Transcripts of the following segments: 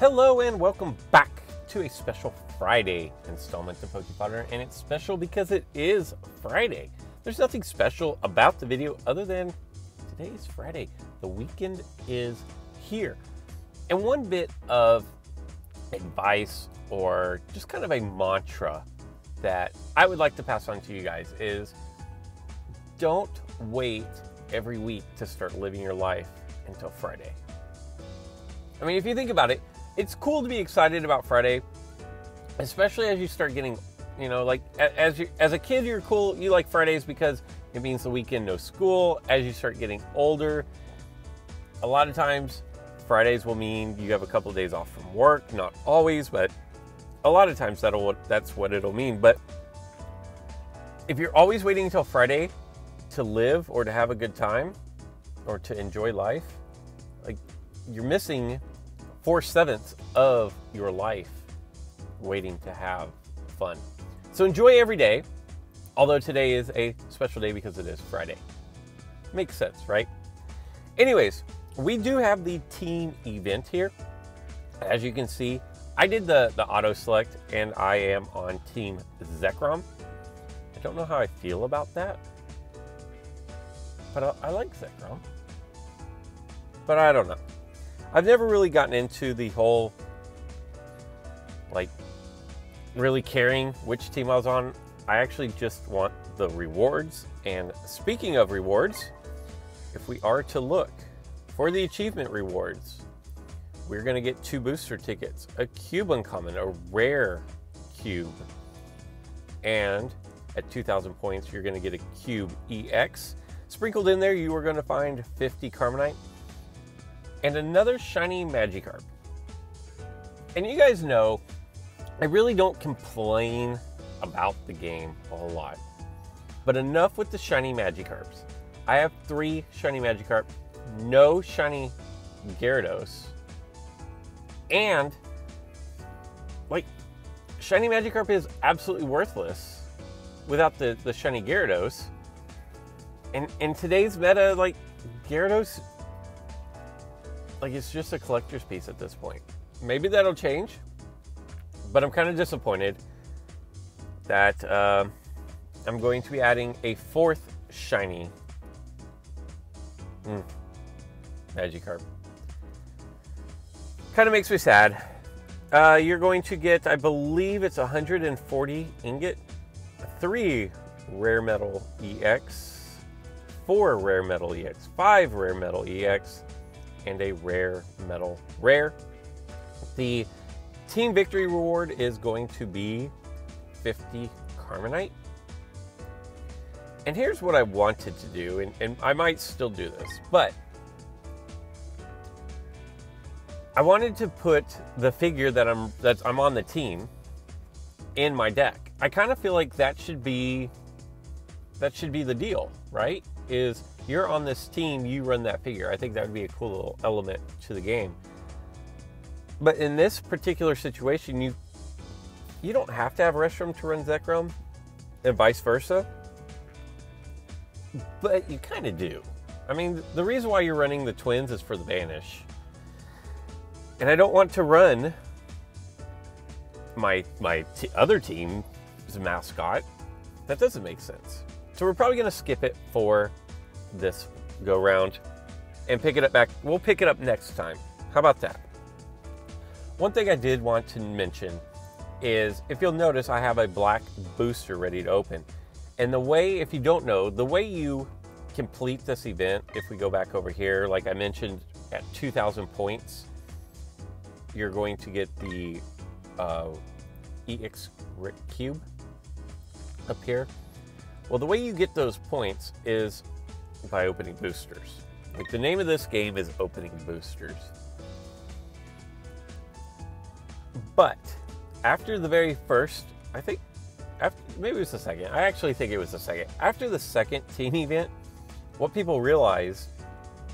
Hello and welcome back to a special Friday installment of Fodder, and it's special because it is Friday. There's nothing special about the video other than today is Friday. The weekend is here. And one bit of advice or just kind of a mantra that I would like to pass on to you guys is don't wait every week to start living your life until Friday. I mean, if you think about it, it's cool to be excited about Friday, especially as you start getting, you know, like as a kid, you're cool. You like Fridays because it means the weekend, no school. As you start getting older, a lot of times Fridays will mean you have a couple of days off from work. Not always, but a lot of times that's what it'll mean. But if you're always waiting until Friday to live or to have a good time or to enjoy life, like you're missing 4/7 of your life waiting to have fun. So enjoy every day, although today is a special day because it is Friday. Makes sense, right? Anyways, we do have the team event here. As you can see, I did the auto select and I am on Team Zekrom. I don't know how I feel about that, but I like Zekrom. But I don't know. I've never really gotten into the whole, like, really caring which team I was on. I actually just want the rewards. And speaking of rewards, if we are to look for the achievement rewards, we're going to get 2 booster tickets, a cube uncommon, a rare cube, and at 2,000 points, you're going to get a cube EX. Sprinkled in there, you are going to find 50 Carbonite, and another shiny Magikarp. And you guys know, I really don't complain about the game a whole lot. But enough with the shiny Magikarps. I have 3 shiny Magikarp, no shiny Gyarados, and like, shiny Magikarp is absolutely worthless without the shiny Gyarados. And in today's meta, like, Gyarados, like, it's just a collector's piece at this point. Maybe that'll change, but I'm kind of disappointed that I'm going to be adding a 4th shiny Magikarp. Kind of makes me sad. You're going to get, I believe it's 140 ingot, 3 rare metal EX, 4 rare metal EX, 5 rare metal EX, and a rare metal rare. The team victory reward is going to be 50 Carbonite. And here's what I wanted to do, and I might still do this, but I wanted to put the figure that I'm on the team in my deck. I kind of feel like that should be the deal, right? Is you're on this team, you run that figure. I think that would be a cool little element to the game. But in this particular situation, you don't have to have Restroom to run Zekrom, and vice versa. But you kind of do. I mean, the reason why you're running the twins is for the banish. And I don't want to run my other team's mascot. That doesn't make sense. So we're probably going to skip it for this go round and pick it up back. We'll pick it up next time. How about that? One thing I did want to mention is, if you'll notice, I have a black booster ready to open. And the way, if you don't know, the way you complete this event, if we go back over here, like I mentioned, at 2,000 points, you're going to get the EX cube up here. Well, the way you get those points is by opening boosters. Like, the name of this game is opening boosters. But after the very first, I think, maybe it was the second. I actually think it was the second. After the second team event, what people realized,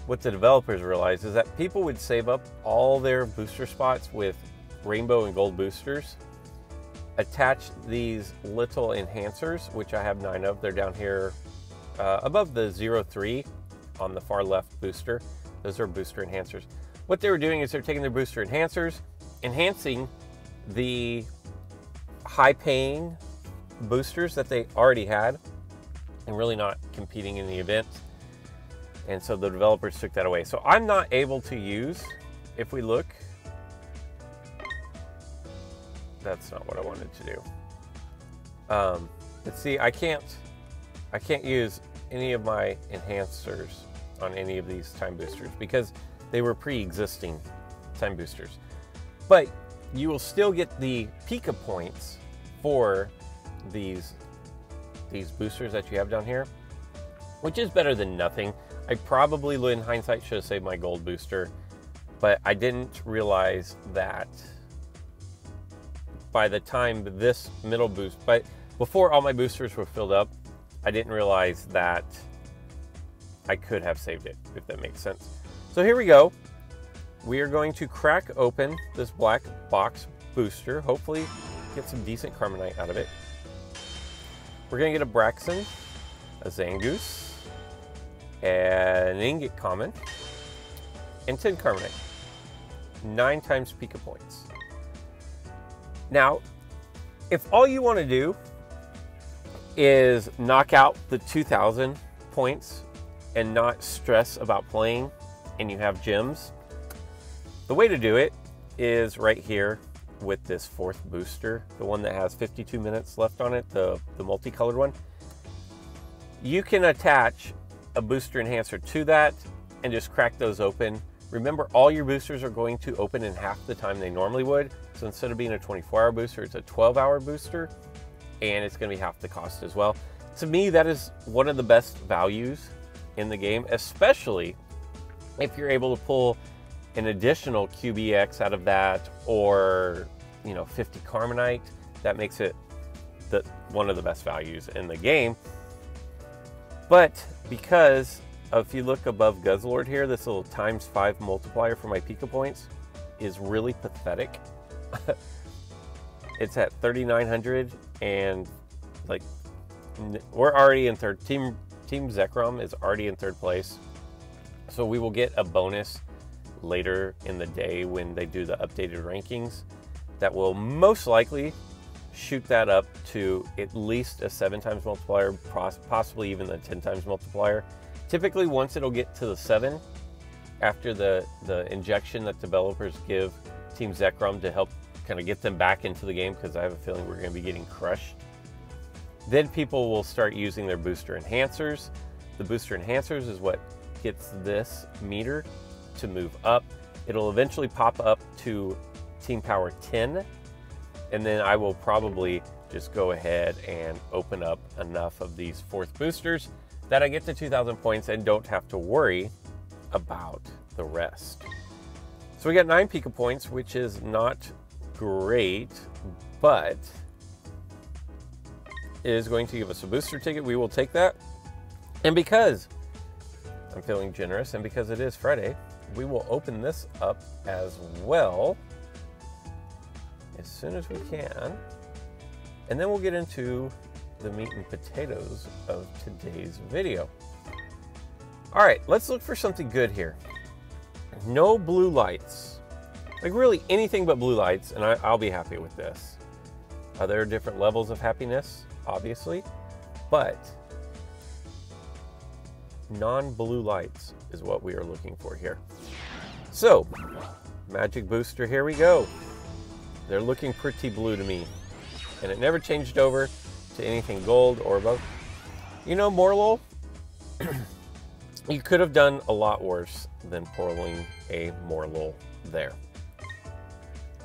what the developers realized, is that people would save up all their booster spots with rainbow and gold boosters, attach these little enhancers, which I have 9 of. They're down here above the 0.3 on the far left booster. Those are booster enhancers. What they were doing is they're taking their booster enhancers enhancing the high-paying boosters that they already had and really not competing in the event. And so the developers took that away. So I'm not able to use, if we look, that's not what I wanted to do. Let's see, I can't use any of my enhancers on any of these time boosters because they were pre-existing time boosters. But you will still get the Pika points for these boosters that you have down here, which is better than nothing. I probably, in hindsight, should have saved my gold booster, but I didn't realize that by the time this middle boost, but before all my boosters were filled up, I didn't realize that I could have saved it, if that makes sense. So here we go. We are going to crack open this black box booster, hopefully get some decent Carbonite out of it. We're going to get a Braxton, a Zangoose, an Ingot Common, and 10 Carbonite. 9 times Pika points. Now, if all you want to do is knock out the 2,000 points and not stress about playing, and you have gems, the way to do it is right here with this 4th booster, the one that has 52 minutes left on it, the multicolored one. You can attach a booster enhancer to that and just crack those open. Remember, all your boosters are going to open in half the time they normally would. So instead of being a 24-hour booster, it's a 12-hour booster, and it's going to be half the cost as well. To me, that is one of the best values in the game, especially if you're able to pull an additional QBX out of that, or 50 Carbonite. That makes it one of the best values in the game. But because if you look above Guzzlord here, this little ×5 multiplier for my Pika points is really pathetic. It's at 3,900, and like we're already in third. Team Zekrom is already in 3rd place, so we will get a bonus later in the day when they do the updated rankings that will most likely shoot that up to at least a 7 times multiplier, possibly even a 10 times multiplier. Typically, once it'll get to the 7, after the injection that developers give Team Zekrom to help kind of get them back into the game, because I have a feeling we're going to be getting crushed, then people will start using their booster enhancers. The booster enhancers is what gets this meter to move up. It'll eventually pop up to Team Power 10, and then I will probably just go ahead and open up enough of these 4th boosters that I get to 2,000 points and don't have to worry about the rest. So we got 9 Pika points, which is not great, but it is going to give us a booster ticket. We will take that. And because I'm feeling generous, and because it is Friday, we will open this up as well as soon as we can. And then we'll get into the meat and potatoes of today's video. All right, let's look for something good here. No blue lights. Like really anything but blue lights, and I'll be happy with this. There are different levels of happiness, obviously, but non-blue lights is what we are looking for here. So, magic booster, here we go. They're looking pretty blue to me, and it never changed over to anything gold or above. Morlul, you could have done a lot worse than pulling a Morlul there.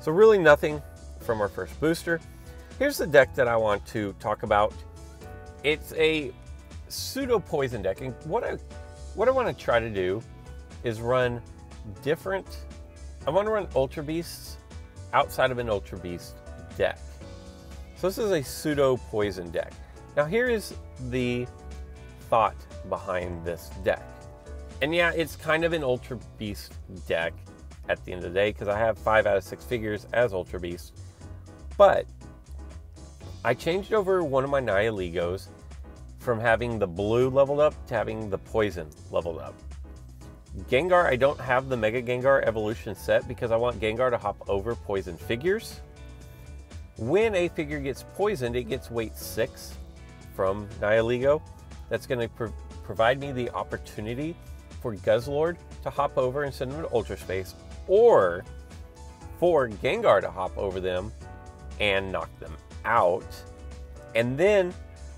So really nothing from our first booster. Here's the deck that I want to talk about. It's a pseudo poison deck, and what I want to try to do is run different. I want to run Ultra Beasts outside of an Ultra Beast deck. So this is a pseudo poison deck. Now here is the thought behind this deck. And yeah, it's kind of an Ultra Beast deck at the end of the day, because I have 5 out of 6 figures as Ultra Beast. But I changed over one of my Nihilego from having the blue leveled up to having the poison leveled up. Gengar, I don't have the Mega Gengar evolution set because I want Gengar to hop over poison figures. When a figure gets poisoned, it gets weight 6 from Nihilego. That's going to provide me the opportunity for Guzzlord to hop over and send them to Ultra Space, or for Gengar to hop over them and knock them out. And then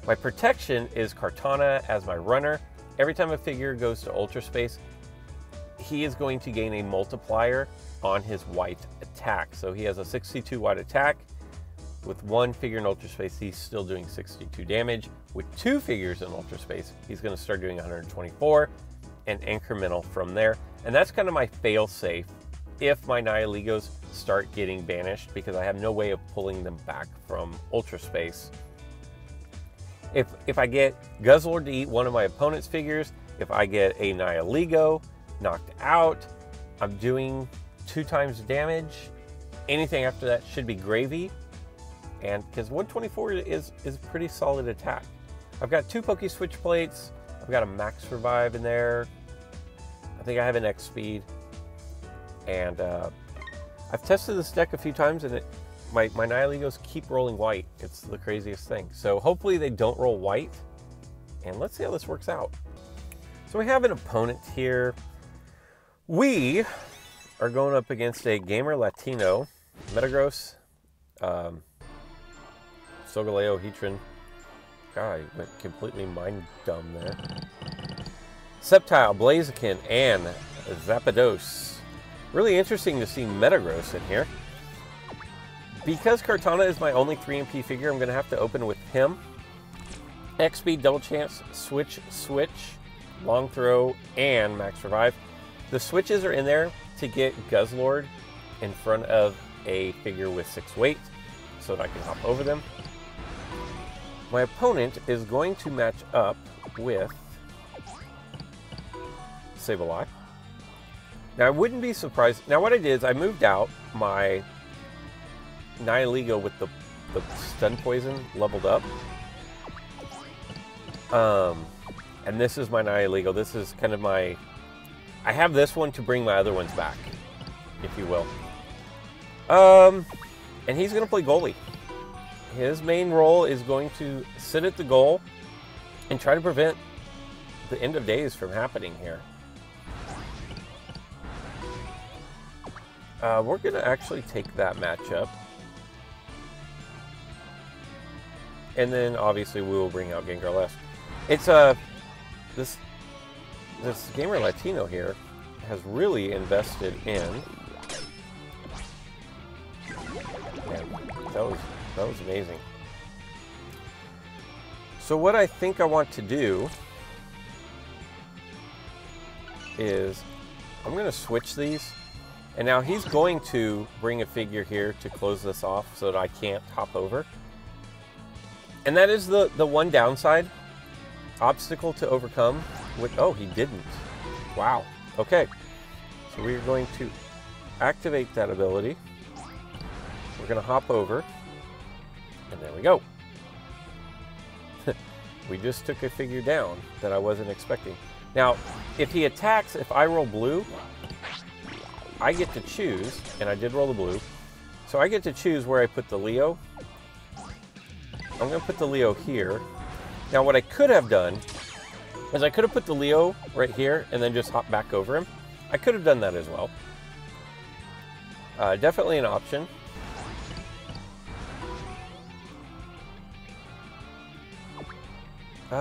my protection is Kartana as my runner. Every time a figure goes to Ultra Space, he is going to gain a multiplier on his white attack. So he has a 62 white attack. With one figure in Ultra Space, he's still doing 62 damage. With 2 figures in Ultra Space, he's going to start doing 124, and incremental from there. And that's kind of my fail-safe if my Nihilegos start getting banished, because I have no way of pulling them back from Ultra Space. If I get Guzzlord to eat one of my opponent's figures, if I get a Nihilego knocked out, I'm doing 2 times damage. Anything after that should be gravy. And because 124 is a pretty solid attack. I've got 2 Poke Switch plates. I've got a Max Revive in there. I think I have an X Speed. And I've tested this deck a few times, and my Nihilegos keep rolling white. It's the craziest thing. So hopefully they don't roll white. And let's see how this works out. So we have an opponent here. We are going up against a Gamer Latino, Metagross, Solgaleo, Heatran. God, I went completely mind dumb there. Sceptile, Blaziken, and Zapdos. Really interesting to see Metagross in here. Because Kartana is my only 3MP figure, I'm going to have to open with him. X-Speed, Double Chance, Switch, Long Throw, and Max Revive. The switches are in there to get Guzzlord in front of a figure with 6 weight so that I can hop over them. My opponent is going to match up with Sableye. Now, I wouldn't be surprised. Now, what I did is I moved out my Nihilego with the Stun Poison leveled up. And this is my Nihilego. This is kind of my... I have this one to bring my other ones back, if you will. And he's going to play goalie. His main role is going to sit at the goal and try to prevent the end of days from happening here. We're going to actually take that matchup. And then obviously we will bring out Gengar last. It's this Gamer Latino here has really invested in. Man, that was amazing. So what I think I want to do is I'm going to switch these. And now he's going to bring a figure here to close this off so that I can't hop over. And that is the one downside, obstacle to overcome. Oh, he didn't. Wow. Okay. So we're going to activate that ability. We're going to hop over. And there we go. We just took a figure down that I wasn't expecting. Now, if he attacks, if I roll blue, I get to choose, and I did roll the blue, so I get to choose where I put the Leo. I'm going to put the Leo here. Now, what I could have done is I could have put the Leo right here and then just hop back over him. I could have done that as well. Definitely an option. I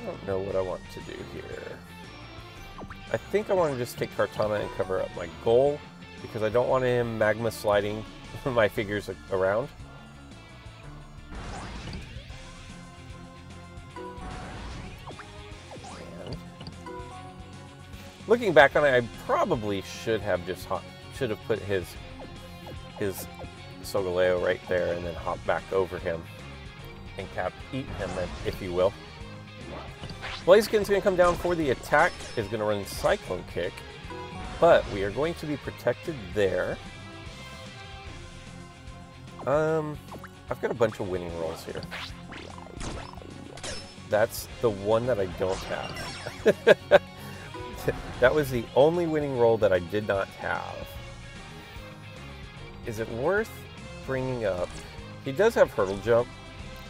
don't know what I want to do here. I think I want to just take Kartana and cover up my goal because I don't want him magma sliding my figures around. And looking back on it, I probably should have put his Solgaleo right there and then hop back over him and eat him, if you will. Blaziken's going to come down for the attack, is going to run Cyclone Kick, but we are going to be protected there. I've got a bunch of winning rolls here. That's the one that I don't have. That was the only winning roll that I did not have. Is it worth bringing up? He does have hurdle jump,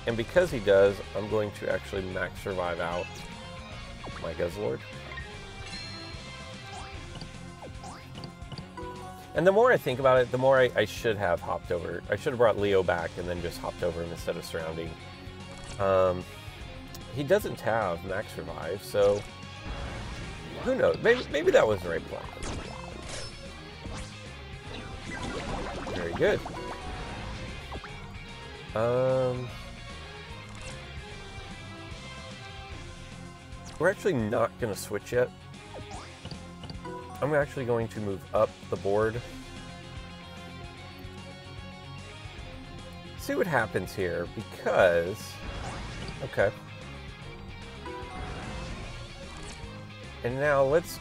and because he does, I'm going to actually max survive out my Guzzlord. And the more I think about it, the more I should have hopped over. I should have brought Leo back and then just hopped over him instead of surrounding. He doesn't have max survive, so who knows? Maybe that was the right plan. Very good. We're actually not going to switch yet. I'm actually going to move up the board. See what happens here, because... Okay. And now let's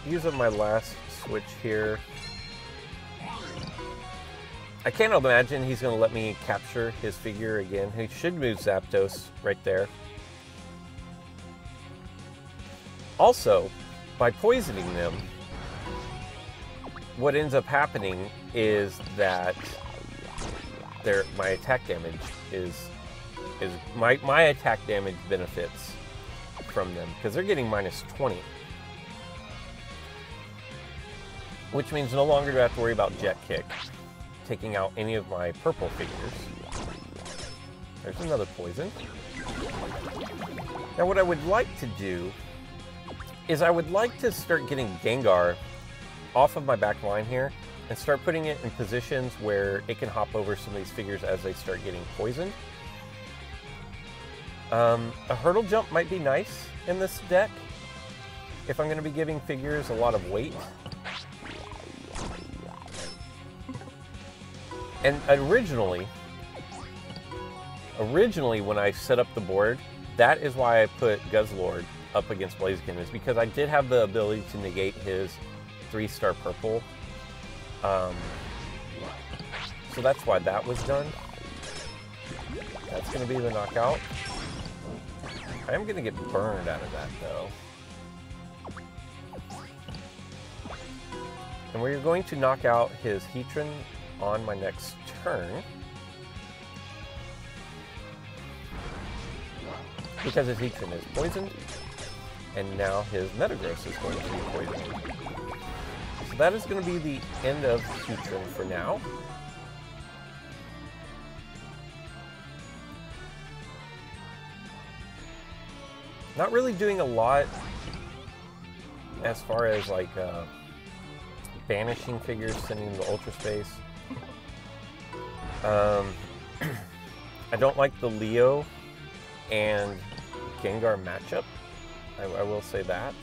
use up my last switch here. I can't imagine he's going to let me capture his figure again. He should move Zapdos right there. Also, by poisoning them, what ends up happening is that my attack damage my attack damage benefits from them because they're getting -20, which means no longer do I have to worry about Jet Kick taking out any of my purple figures. There's another poison. Now what I would like to do is I would like to start getting Gengar off of my back line here and start putting it in positions where it can hop over some of these figures as they start getting poisoned. A hurdle jump might be nice in this deck if I'm going to be giving figures a lot of weight. And originally when I set up the board, that is why I put Guzzlord up against Blaziken, is because I did have the ability to negate his 3-star purple. So that's why that was done. That's going to be the knockout. I am going to get burned out of that, though. And we're going to knock out his Heatran on my next turn. Because his Heatran is poisoned. And now his Metagross is going to be poisoned. So that is going to be the end of Heatran for now. Not really doing a lot as far as like banishing figures, sending them to Ultra Space. I don't like the Leo and Gengar matchup. I will say that.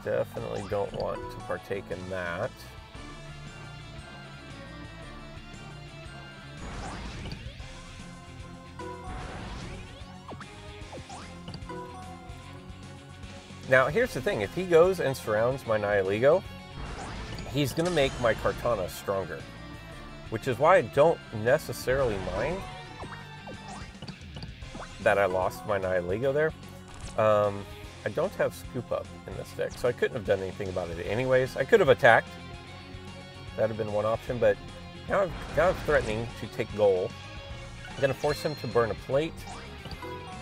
Definitely don't want to partake in that. Now, here's the thing. If he goes and surrounds my Nihilego, he's going to make my Kartana stronger, which is why I don't necessarily mind that I lost my Nihilego there. I don't have Scoop Up in this deck, so I couldn't have done anything about it anyways. I could have attacked. That would have been one option, but now I'm threatening to take goal. I'm going to force him to burn a plate.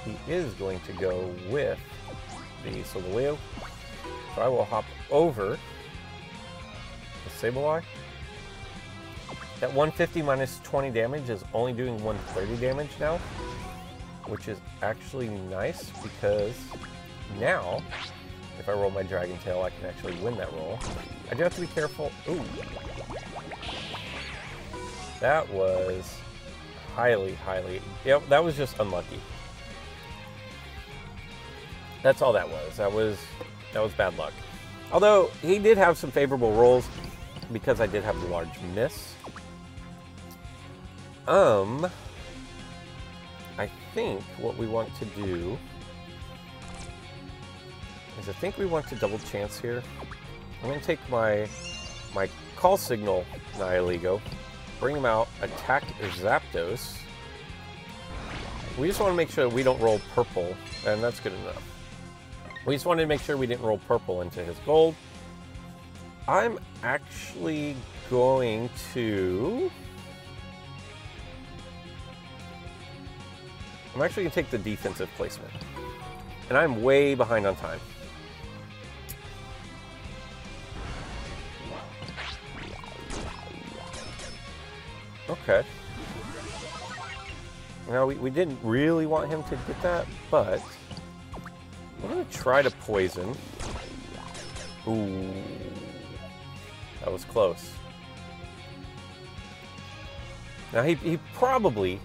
He is going to go with the Solgaleo. So I will hop over the Sableye. That 150 minus 20 damage is only doing 130 damage now, which is actually nice because now, if I roll my Dragon Tail, I can actually win that roll. I do have to be careful. Ooh. That was highly... Yep, that was just unlucky. That's all that was. That was bad luck. Although, he did have some favorable rolls because I did have the large miss. I think what we want to do is I think we want to double chance here. I'm going to take my Call Signal Nihilego bring him out, attack Zapdos. We just want to make sure we don't roll purple, and that's good enough. We just wanted to make sure we didn't roll purple into his gold. I'm actually going to take the defensive placement. And I'm way behind on time. Okay. Now, we didn't really want him to get that, but I'm going to try to poison. Ooh. That was close. Now, he probably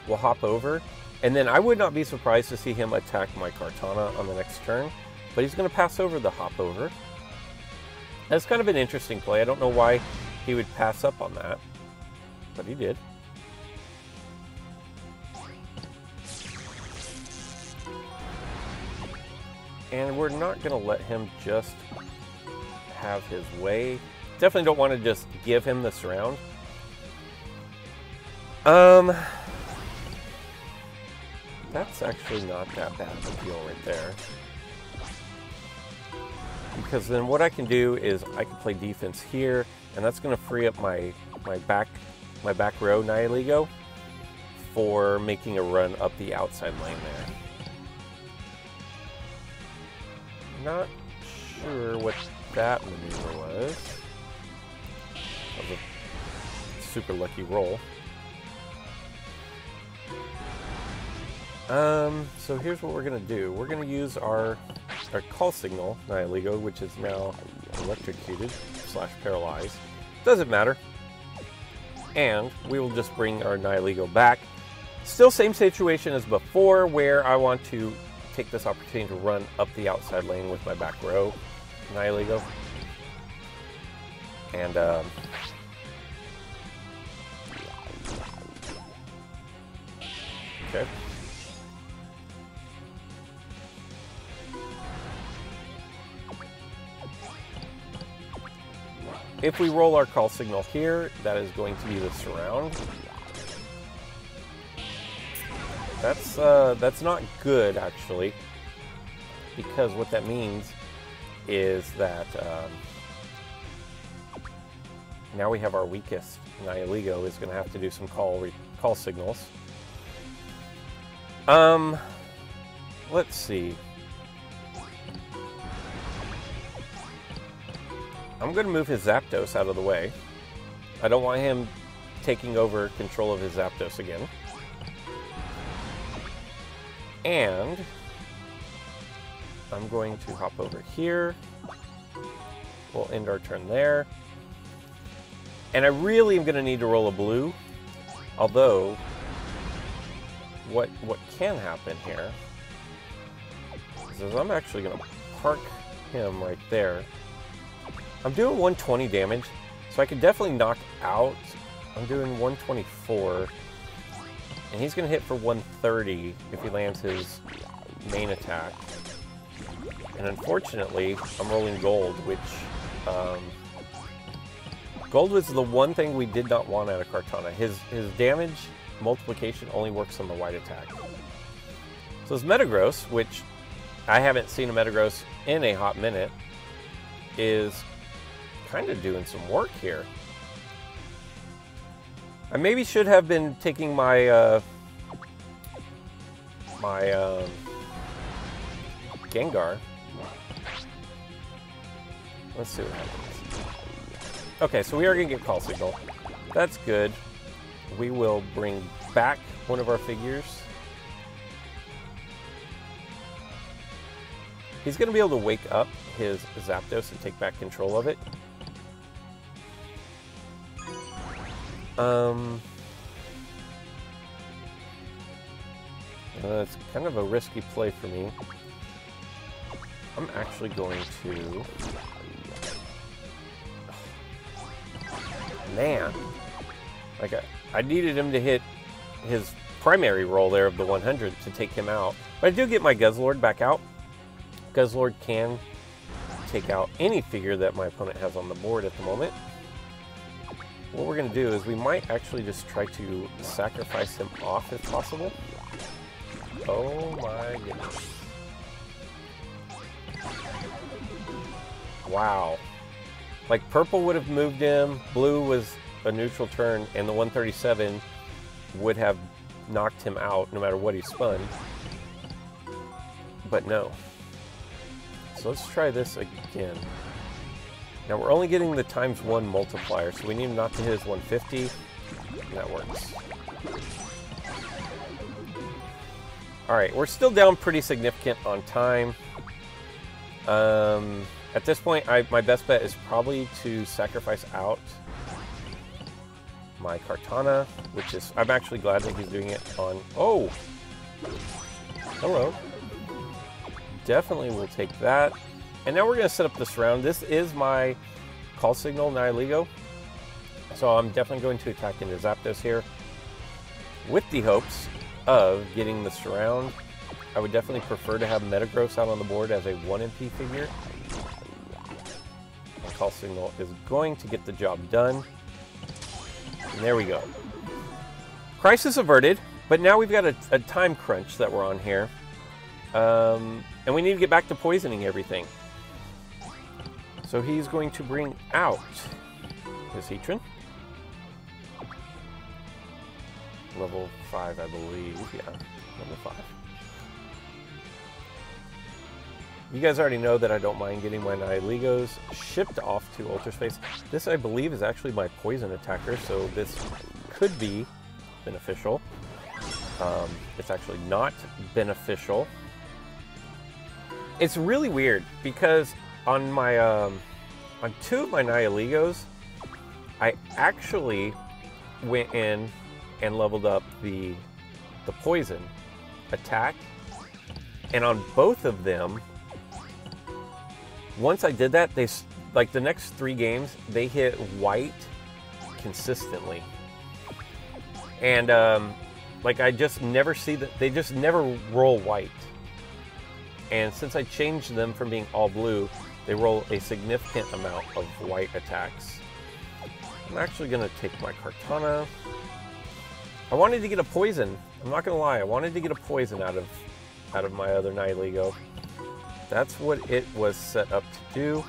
will hop over, and then I would not be surprised to see him attack my Kartana on the next turn, but he's going to pass over the hop over. That's kind of an interesting play. I don't know why he would pass up on that, but he did. And we're not going to let him just have his way. Definitely don't want to just give him the surround. That's actually not that bad of a deal right there. Because then what I can do is I can play defense here, and that's going to free up my back row Nihilego for making a run up the outside lane there. Not sure what that maneuver was. That was a super lucky roll. So here's what we're going to do. We're going to use our call signal Nihilego, which is now electrocuted / paralyzed. Doesn't matter. And we will just bring our Nihilego back. Still same situation as before, where I want to take this opportunity to run up the outside lane with my back row Nihilego. And okay. If we roll our call signal here, that is going to be the surround. That's not good, actually, because what that means is that now we have our weakest. Nihilego is going to have to do some call signals. Let's see. I'm going to move his Zapdos out of the way. I don't want him taking over control of his Zapdos again. And I'm going to hop over here. We'll end our turn there. And I really am going to need to roll a blue. Although, what can happen here is I'm actually going to park him right there. I'm doing 120 damage, so I could definitely knock out. I'm doing 124, and he's going to hit for 130 if he lands his main attack. And unfortunately, I'm rolling gold, which gold was the one thing we did not want out of Kartana. His damage multiplication only works on the white attack. So his Metagross, which I haven't seen a Metagross in a hot minute, is kind of doing some work here. I maybe should have been taking my Gengar. Let's see what happens. Okay, so we are going to get Call Signal. That's good. We will bring back one of our figures. He's going to be able to wake up his Zapdos and take back control of it. It's kind of a risky play for me. I'm actually going to... Man. Like, I needed him to hit his primary roll there of the 100 to take him out. But I do get my Guzzlord back out. Guzzlord can take out any figure that my opponent has on the board at the moment. what we're going to do is we might actually just try to sacrifice him off if possible. Oh my goodness. Wow. Like purple would have moved him, blue was a neutral turn, and the 137 would have knocked him out no matter what he spun. But no. So let's try this again. Now we're only getting the ×1 multiplier, so we need him not to hit his 150. And that works. Alright, we're still down pretty significant on time. At this point, my best bet is probably to sacrifice out my Kartana, which is, I'm actually glad that he's doing it on, oh! Hello. Definitely will take that. And now we're going to set up this round. This is my call signal, Nihiligo. So I'm definitely going to attack into Zapdos here with the hopes of getting the surround. I would definitely prefer to have Metagross out on the board as a 1 MP figure. My call signal is going to get the job done. And there we go. Crisis averted, but now we've got a time crunch that we're on here. And we need to get back to poisoning everything. So he's going to bring out his Heatran. Level 5, I believe. Yeah, level 5. You guys already know that I don't mind getting my Nihiligos shipped off to Ultra Space. This, I believe, is actually my poison attacker, so this could be beneficial. It's actually not beneficial. It's really weird because on my on 2 of my Nihiligos, I actually went in and leveled up the poison attack, and on both of them, once I did that, they, like the next 3 games, they hit white consistently, and like I just never see that, they just never roll white. And since I changed them from being all blue, they roll a significant amount of white attacks. I'm actually going to take my Kartana. I wanted to get a poison. I'm not going to lie. I wanted to get a poison out of my other Nihiligo. That's what it was set up to do.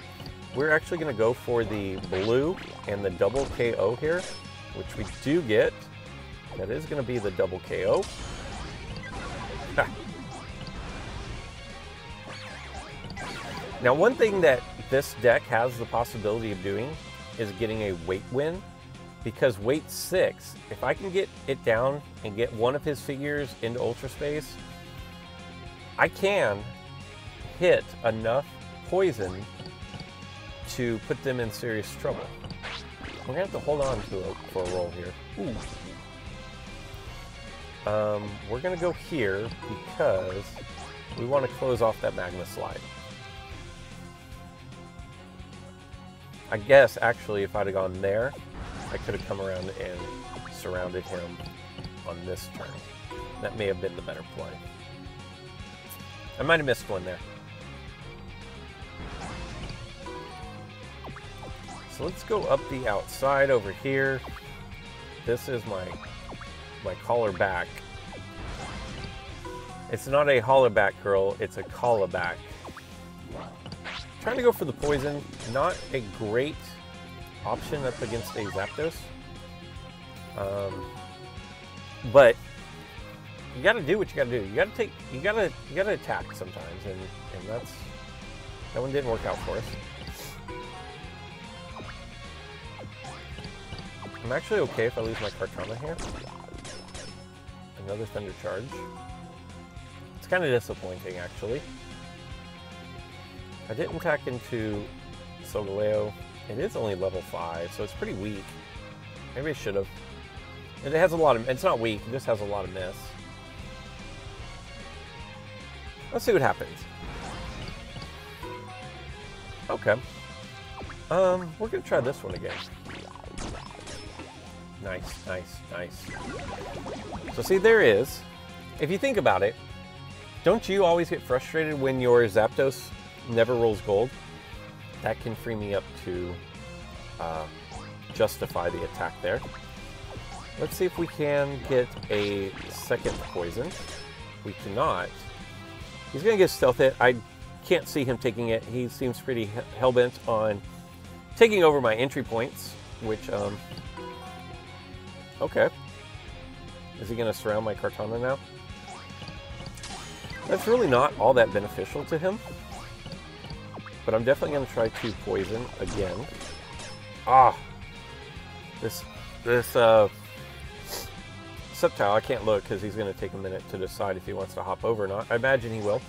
We're actually going to go for the blue and the double KO here, which we do get. That is going to be the double KO. Now, one thing that this deck has the possibility of doing is getting a weight win, because weight 6, if I can get it down and get one of his figures into Ultra Space, I can hit enough poison to put them in serious trouble. We're gonna have to hold on to for a roll here. Ooh. We're gonna go here because we want to close off that Magma Slide. I guess, actually, if I'd have gone there, I could have come around and surrounded him on this turn. That may have been the better play. I might have missed one there. So let's go up the outside over here. This is my collar back. It's not a hollaback girl, it's a callaback. Trying to go for the poison, not a great option up against a Zapdos. But you gotta do what you gotta do. You gotta attack sometimes, and that one didn't work out for us. I'm actually okay if I lose my Kartana here. Another Thunder Charge. It's kind of disappointing, actually. I didn't attack into Solgaleo. It is only level 5, so it's pretty weak. Maybe I should have. And it has a lot of, it's not weak, it just has a lot of miss. Let's see what happens. Okay. We're gonna try this one again. Nice, nice, nice. So see, there is, if you think about it, don't you always get frustrated when your Zapdos never rolls gold? That can free me up to justify the attack there. Let's see if we can get a second poison. We cannot. He's going to get stealth hit. I can't see him taking it. He seems pretty hellbent on taking over my entry points, which, okay. Is he going to surround my Kartana now? That's really not all that beneficial to him. But I'm definitely going to try to poison again. Ah! This Sceptile, I can't look because he's going to take a minute to decide if he wants to hop over or not. I imagine he will.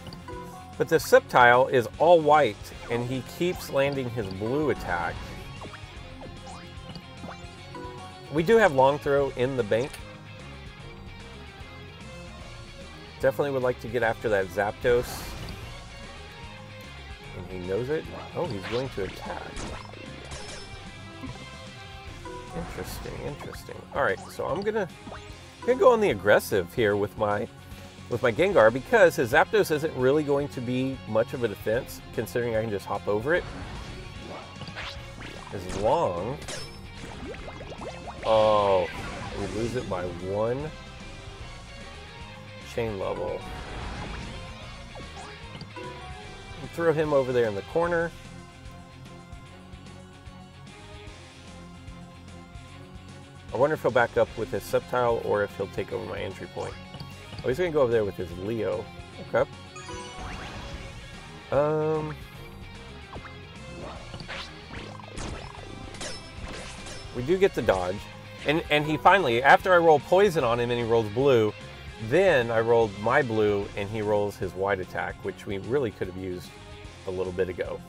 But the Sceptile is all white, and he keeps landing his blue attack. We do have long throw in the bank. Definitely would like to get after that Zapdos. And he knows it. Oh, he's going to attack. Interesting, interesting. Alright, so I'm gonna go on the aggressive here with my Gengar, because his Zapdos isn't really going to be much of a defense, considering I can just hop over it. As long... Oh, we lose it by 1 chain level. And throw him over there in the corner. I wonder if he'll back up with his Sceptile or if he'll take over my entry point. Oh, he's going to go over there with his Leo. Okay. We do get the dodge. And he finally, after I roll poison on him and he rolls blue, then I rolled my blue and he rolls his white attack, which we really could have used a little bit ago.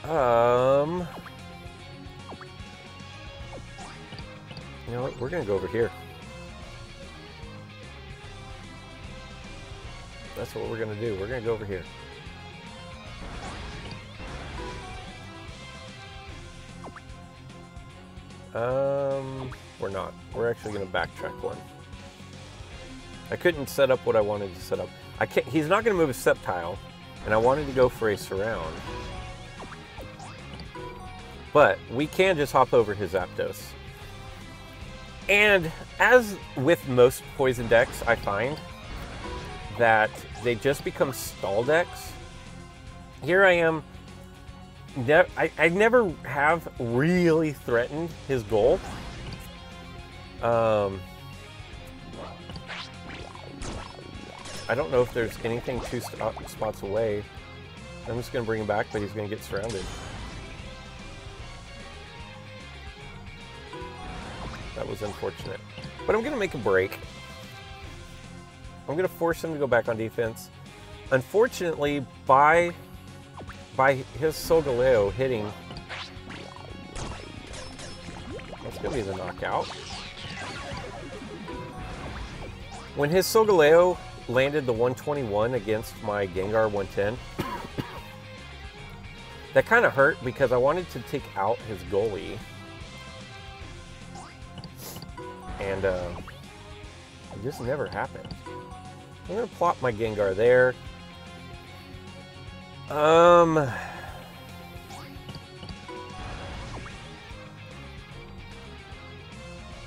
You know what? We're going to go over here. That's what we're going to do. We're going to go over here. We're not. We're actually going to backtrack one. I couldn't set up what I wanted to set up. I can't. He's not going to move a Sceptile, and I wanted to go for a surround. But we can just hop over his Zapdos. And as with most poison decks, I find that they just become stall decks. Here I am. I never have really threatened his goal. I don't know if there's anything 2 spots away. I'm just going to bring him back, but he's going to get surrounded. That was unfortunate. But I'm going to make a break. I'm going to force him to go back on defense. Unfortunately, by his Solgaleo hitting, that's going to be the knockout. When his Solgaleo landed the 121 against my Gengar 110, that kind of hurt because I wanted to take out his goalie. And it just never happened. I'm going to plop my Gengar there.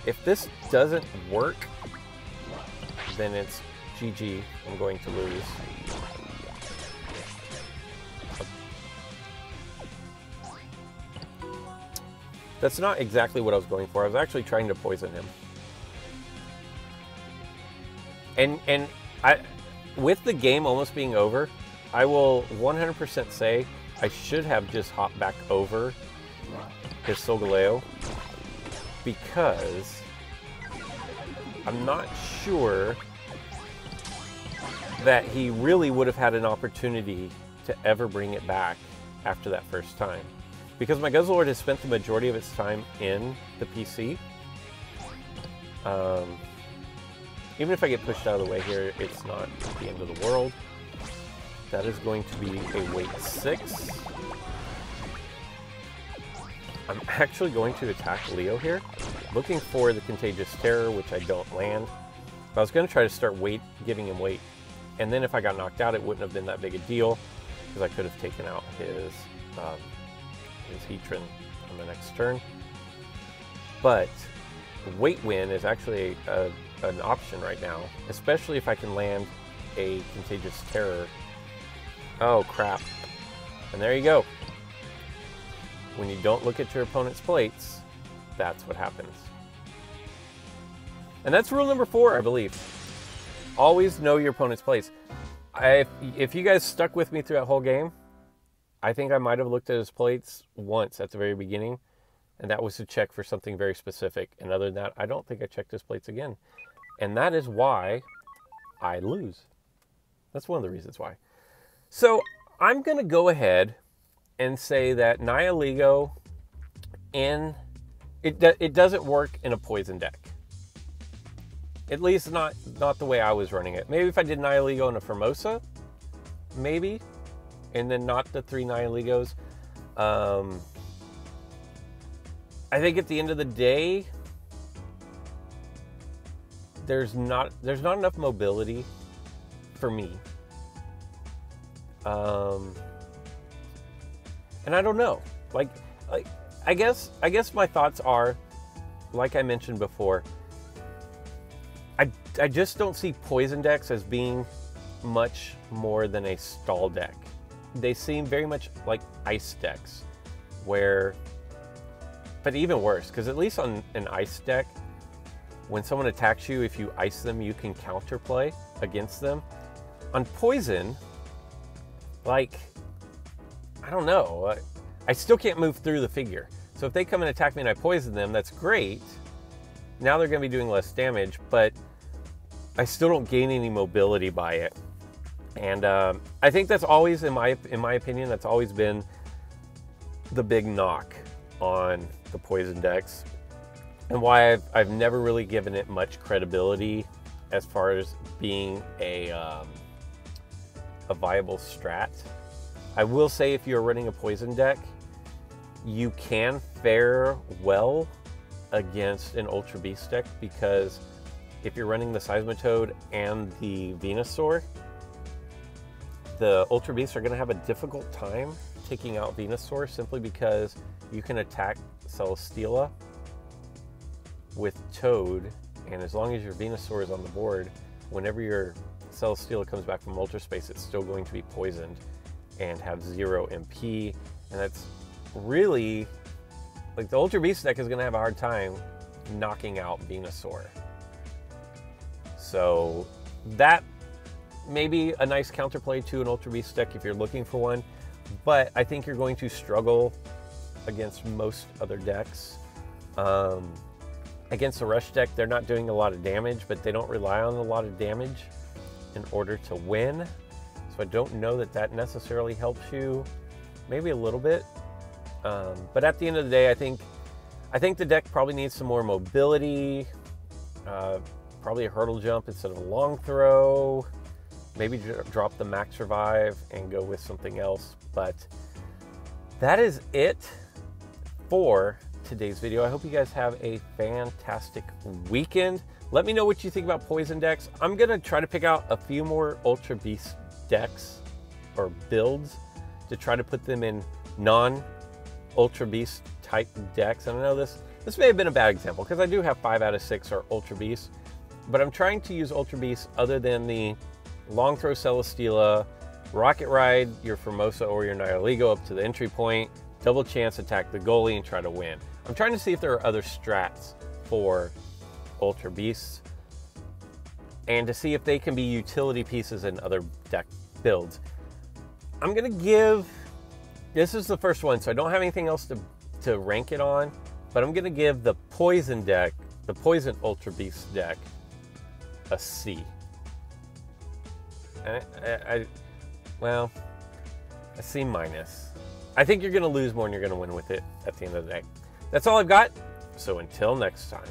If this doesn't work, then it's GG. I'm going to lose. That's not exactly what I was going for. I was actually trying to poison him. And with the game almost being over, I will 100% say I should have just hopped back over his Solgaleo, because I'm not sure that he really would have had an opportunity to ever bring it back after that first time. Because my Guzzlord has spent the majority of its time in the PC. Even if I get pushed out of the way here, it's not the end of the world. That is going to be a weight 6. I'm actually going to attack Leo here, looking for the Contagious Terror, which I don't land. But I was going to try to start giving him weight. And then if I got knocked out, it wouldn't have been that big a deal. because I could have taken out his Heatran on the next turn. But Weight Win is actually an option right now, especially if I can land a Contagious Terror. Oh crap. And there you go. When you don't look at your opponent's plates, that's what happens. And that's rule number 4, I believe. Always know your opponent's plates. If you guys stuck with me through that whole game, I think I might have looked at his plates once at the very beginning, and that was to check for something very specific. And other than that, I don't think I checked his plates again. And that is why I lose. That's one of the reasons why. So I'm going to go ahead and say that Nihilego, it doesn't work in a poison deck. At least not the way I was running it. Maybe if I did Nihilego in a Formosa, maybe, and then not the 3 Nihilegos. I think at the end of the day, there's not enough mobility for me. And I don't know. Like I guess my thoughts are, like I mentioned before, I just don't see poison decks as being much more than a stall deck. They seem very much like ice decks, but even worse, because at least on an ice deck, when someone attacks you, if you ice them, you can counterplay against them. On poison, like, I don't know, I still can't move through the figure. So if they come and attack me and I poison them, that's great. Now they're going to be doing less damage, but I still don't gain any mobility by it. And I think that's always, in my opinion, that's always been the big knock on the poison decks, and why I've never really given it much credibility as far as being a viable strat. I will say, if you're running a poison deck, you can fare well against an Ultra Beast deck, because if you're running the Seismitoad and the Venusaur, the Ultra Beasts are going to have a difficult time taking out Venusaur, simply because you can attack Celesteela with Toad, and as long as your Venusaur is on the board, whenever your Celesteela comes back from Ultra Space, it's still going to be poisoned and have 0 MP, and that's really, like, the Ultra Beast deck is going to have a hard time knocking out Venusaur. So that may be a nice counterplay to an Ultra Beast deck if you're looking for one, but I think you're going to struggle against most other decks. Against a Rush deck, they're not doing a lot of damage, but they don't rely on a lot of damage in order to win. So I don't know that that necessarily helps you. Maybe a little bit. But at the end of the day, I think the deck probably needs some more mobility. Probably a hurdle jump instead of a long throw. Maybe drop the max revive and go with something else. But that is it for today's video. I hope you guys have a fantastic weekend. Let me know what you think about poison decks. I'm gonna try to pick out a few more Ultra Beast decks or builds to try to put them in non-Ultra Beast type decks. And I know this may have been a bad example, because I do have 5 out of 6 are Ultra Beasts, but I'm trying to use Ultra Beasts other than the long throw Celesteela, rocket ride your Formosa or your Nihilego up to the entry point, double chance attack the goalie and try to win. I'm trying to see if there are other strats for Ultra Beasts, and to see if they can be utility pieces in other deck builds. I'm gonna give, this is the first one, so I don't have anything else to rank it on, but I'm gonna give the poison deck, the poison Ultra Beast deck, a C. Well, a C minus. I think you're gonna lose more than you're gonna win with it at the end of the day. That's all I've got, so until next time.